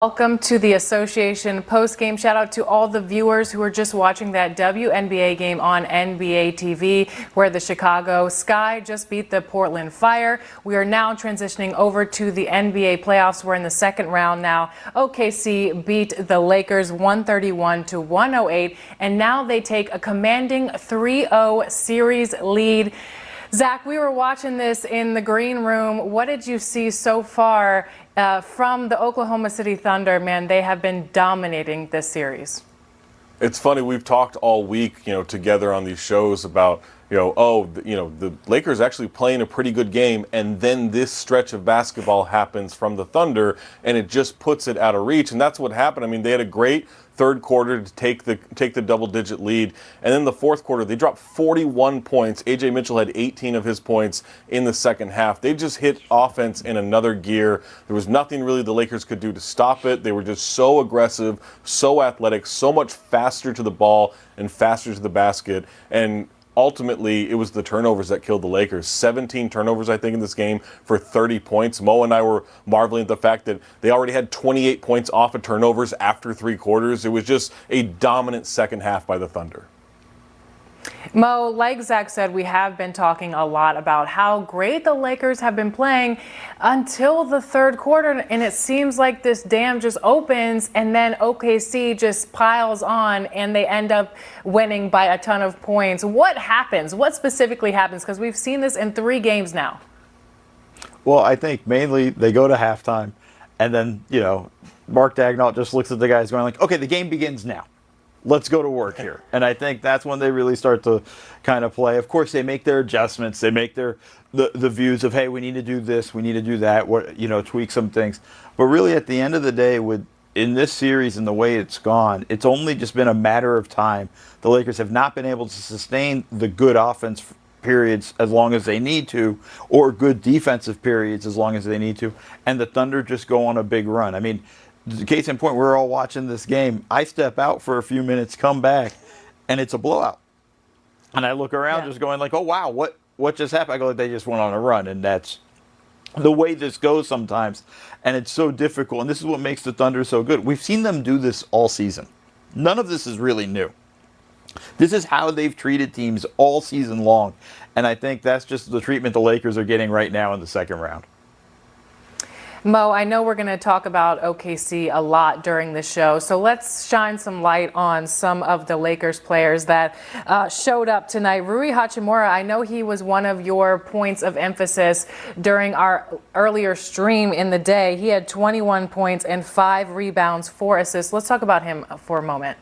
Welcome to the Association post-game. Shout out to all the viewers who are just watching that WNBA game on NBA TV, where the Chicago Sky just beat the Portland Fire. We are now transitioning over to the NBA playoffs. We're in the second round now. OKC beat the Lakers 131-108, and now they take a commanding 3-0 series lead. Zach, we were watching this in the green room. What did you see so far from the Oklahoma City Thunder? Man, they have been dominating this series. It's funny, we've talked all week, together on these shows about, the Lakers actually playing a pretty good game, and then this stretch of basketball happens from the Thunder, and it just puts it out of reach, and that's what happened. I mean, they had a great third quarter to take the double-digit lead, and then the fourth quarter they dropped 41 points. A.J. Mitchell had 18 of his points in the second half. They just hit offense in another gear. There was nothing really the Lakers could do to stop it. They were just so aggressive, so athletic, so much faster to the ball and faster to the basket, and ultimately, it was the turnovers that killed the Lakers. 17 turnovers, I think, in this game for 30 points. Mo and I were marveling at the fact that they already had 28 points off of turnovers after three quarters. It was just a dominant second half by the Thunder. Mo, like Zach said, we have been talking a lot about how great the Lakers have been playing until the third quarter, and it seems like this dam just opens and then OKC just piles on and they end up winning by a ton of points. What happens? What specifically happens? Because we've seen this in 3 games now. Well, I think mainly they go to halftime and then, Mark Daigneault just looks at the guys going like, okay, the game begins now. Let's go to work here. And I think that's when they really start to kind of play. Of course, they make their adjustments. They make the views of, hey, we need to do this, we need to do that, tweak some things. But really, at the end of the day, in this series and the way it's gone, it's only just been a matter of time. The Lakers have not been able to sustain the good offense periods as long as they need to, or good defensive periods as long as they need to. And the Thunder just go on a big run. I mean, case in point, we're all watching this game. I step out for a few minutes, come back, and it's a blowout. And I look around just going like, oh, wow, what just happened? I go, they just went on a run. And that's the way this goes sometimes. And it's so difficult. And this is what makes the Thunder so good. We've seen them do this all season. None of this is really new. This is how they've treated teams all season long. And I think that's just the treatment the Lakers are getting right now in the second round. Mo, I know we're going to talk about OKC a lot during the show, so let's shine some light on some of the Lakers players that showed up tonight. Rui Hachimura, I know he was one of your points of emphasis during our earlier stream in the day. He had 21 points and 5 rebounds, 4 assists. Let's talk about him for a moment.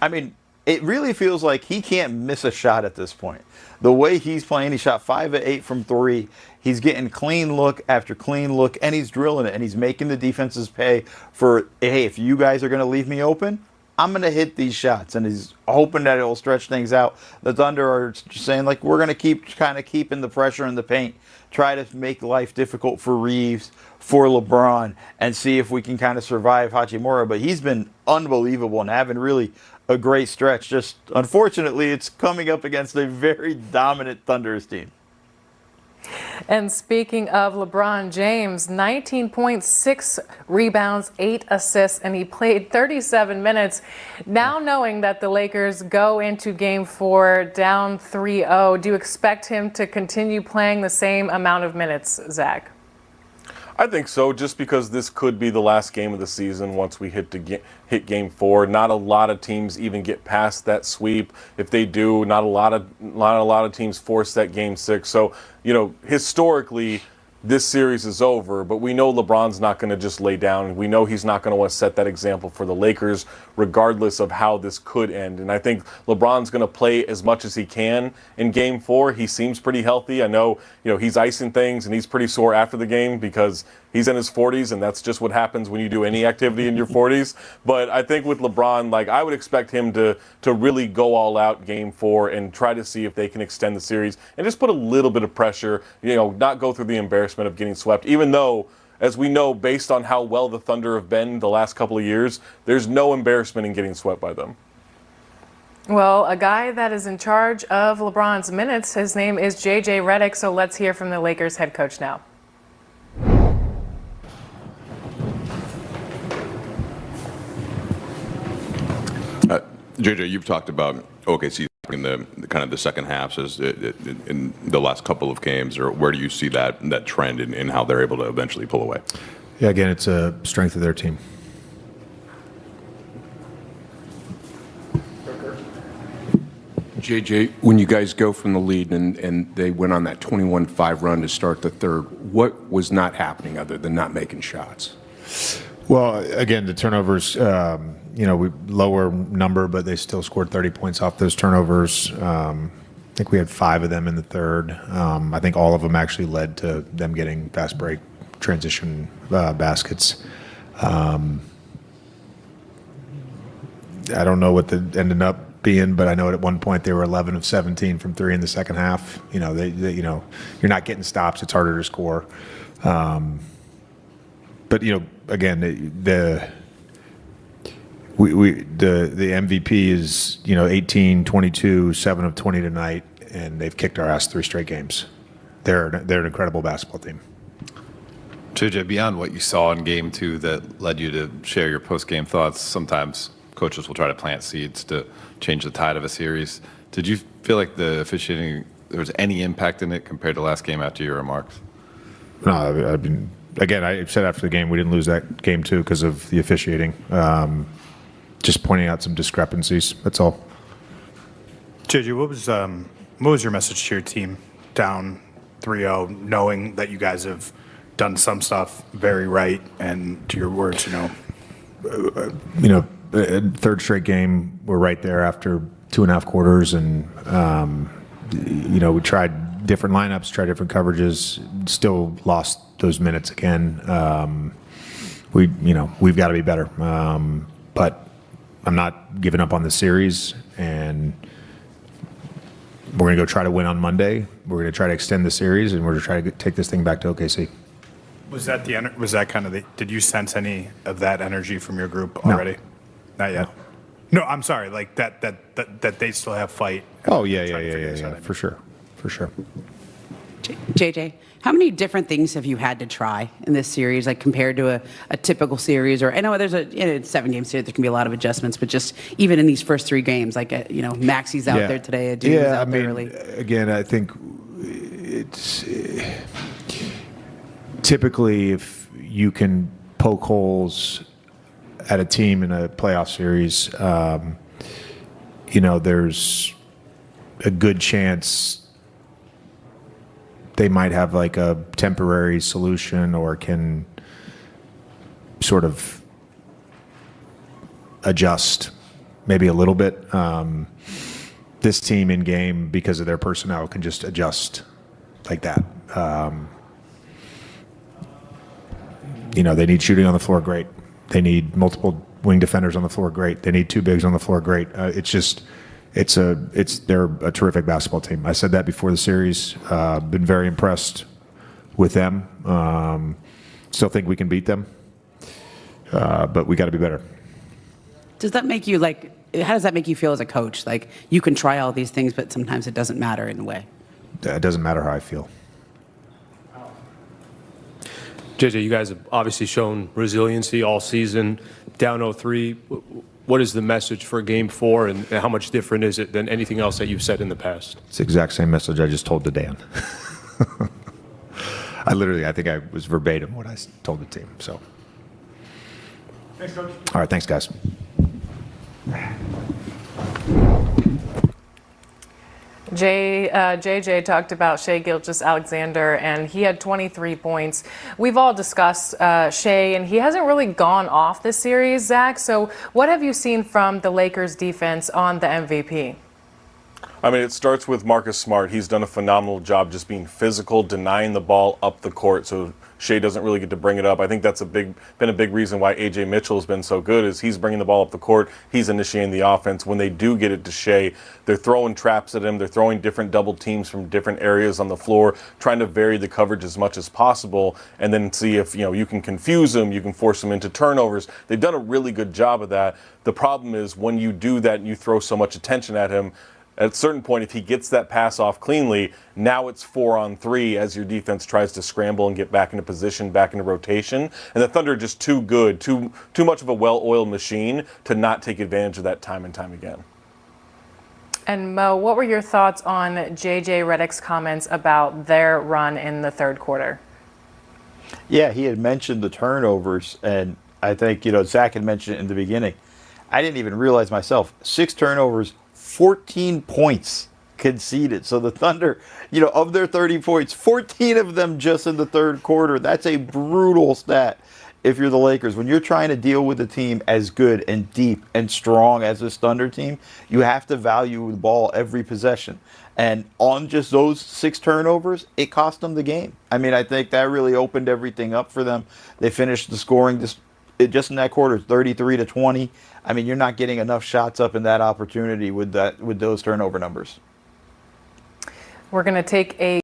I mean, it really feels like he can't miss a shot at this point. The way he's playing, he shot 5 of 8 from 3. He's getting clean look after clean look, and he's drilling it, and he's making the defenses pay for, hey, if you guys are going to leave me open, I'm going to hit these shots. And he's hoping that it'll stretch things out. The Thunder are saying, like, we're going to keep keeping the pressure in the paint, try to make life difficult for Reeves, for LeBron, and see if we can kind of survive Hachimura. But he's been unbelievable and having really a great stretch. Just unfortunately, it's coming up against a very dominant Thunders team. And speaking of LeBron James, 19.6 rebounds, 8 assists, and he played 37 minutes. Now knowing that the Lakers go into Game 4 down 3-0, do you expect him to continue playing the same amount of minutes, Zach? I think so, just because this could be the last game of the season once we hit Game 4. Not a lot of teams even get past that sweep. If they do, not a lot of teams force that Game 6. So, historically, this series is over, but we know LeBron's not going to just lay down. We know he's not going to want to set that example for the Lakers, regardless of how this could end. And I think LeBron's going to play as much as he can in Game 4. He seems pretty healthy. I know, he's icing things and he's pretty sore after the game because he's in his 40s, and that's just what happens when you do any activity in your 40s. But I think with LeBron, I would expect him to really go all out Game 4 and try to see if they can extend the series and just put a little bit of pressure, not go through the embarrassment of getting swept, even though, as we know, based on how well the Thunder have been the last couple of years, there's no embarrassment in getting swept by them. Well, a guy that is in charge of LeBron's minutes, his name is JJ Redick, so let's hear from the Lakers head coach now. JJ, you've talked about OKC in the kind of the second halves as in the last couple of games, or where do you see that trend in how they're able to eventually pull away? Yeah, again, it's a strength of their team. JJ, when you guys go from the lead and they went on that 21-5 run to start the third, what was not happening other than not making shots? Well, again, the turnovers, we lower number, but they still scored 30 points off those turnovers. I think we had 5 of them in the third. I think all of them actually led to them getting fast break transition baskets. I don't know what the ended up being, but I know at one point they were 11 of 17 from 3 in the second half. They you're not getting stops. It's harder to score. But again, the MVP is 18, 22, 7 of 20 tonight, and they've kicked our ass 3 straight games. They're an incredible basketball team. JJ, beyond what you saw in Game 2 that led you to share your post-game thoughts, sometimes coaches will try to plant seeds to change the tide of a series. Did you feel like the officiating, there was any impact in it compared to last game after your remarks? No, again, I said after the game we didn't lose that game too because of the officiating. Just pointing out some discrepancies. That's all. JJ, what was your message to your team down 3-0, knowing that you guys have done some stuff very right, and to your words, third straight game, we're right there after 2.5 quarters, and we tried different lineups, tried different coverages, still lost those minutes again. We've got to be better, but I'm not giving up on the series, and we're going to go try to win on Monday. We're going to try to extend the series, and we're going to try to take this thing back to OKC. Was that kind of did you sense any of that energy from your group already? No. Not yet. No, I'm sorry. Like that they still have fight. Oh yeah, for sure. JJ, how many different things have you had to try in this series, like compared to a typical series? Or I know there's a 7-game series, there can be a lot of adjustments, but just even in these first 3 games, like Maxi's out there today, Adu was out there early. Again, I think it's typically if you can poke holes at a team in a playoff series, there's a good chance they might have like a temporary solution or can sort of adjust maybe a little bit. This team in game, because of their personnel, can just adjust like that. They need shooting on the floor, great. They need multiple wing defenders on the floor, great. They need 2 bigs on the floor, great. They're a terrific basketball team. I said that before the series. Been very impressed with them. Still think we can beat them, but we got to be better. Does that make you how does that make you feel as a coach? Like you can try all these things, but sometimes it doesn't matter in a way. It doesn't matter how I feel. JJ, you guys have obviously shown resiliency all season. Down 0-3, what is the message for Game 4, and how much different is it than anything else that you've said in the past? It's the exact same message I just told to Dan. I think I was verbatim what I told the team. So. Thanks, Coach. All right, thanks, guys. JJ talked about Shai Gilgeous-Alexander, and he had 23 points. We've all discussed Shai, and he hasn't really gone off this series, Zach. So what have you seen from the Lakers defense on the MVP? It starts with Marcus Smart. He's done a phenomenal job just being physical, denying the ball up the court, so Shai doesn't really get to bring it up. I think that's been a big reason why A.J. Mitchell has been so good, is he's bringing the ball up the court. He's initiating the offense. When they do get it to Shai, they're throwing traps at him. They're throwing different double teams from different areas on the floor, trying to vary the coverage as much as possible, and then see if you can confuse him, you can force him into turnovers. They've done a really good job of that. The problem is when you do that and you throw so much attention at him, at a certain point, if he gets that pass off cleanly, now it's 4-on-3 as your defense tries to scramble and get back into position, back into rotation. And the Thunder are just too good, too much of a well-oiled machine to not take advantage of that time and time again. And Mo, what were your thoughts on JJ Redick's comments about their run in the third quarter? Yeah, he had mentioned the turnovers, and I think, Zach had mentioned it in the beginning. I didn't even realize myself. 6 turnovers, 14 points conceded. So the Thunder, of their 30 points, 14 of them just in the third quarter. That's a brutal stat if you're the Lakers. When you're trying to deal with a team as good and deep and strong as this Thunder team, you have to value the ball every possession. And on just those 6 turnovers, it cost them the game. I mean, I think that really opened everything up for them. They finished the scoring just in that quarter 33-20. I mean, you're not getting enough shots up in that opportunity with those turnover numbers. We're going to take a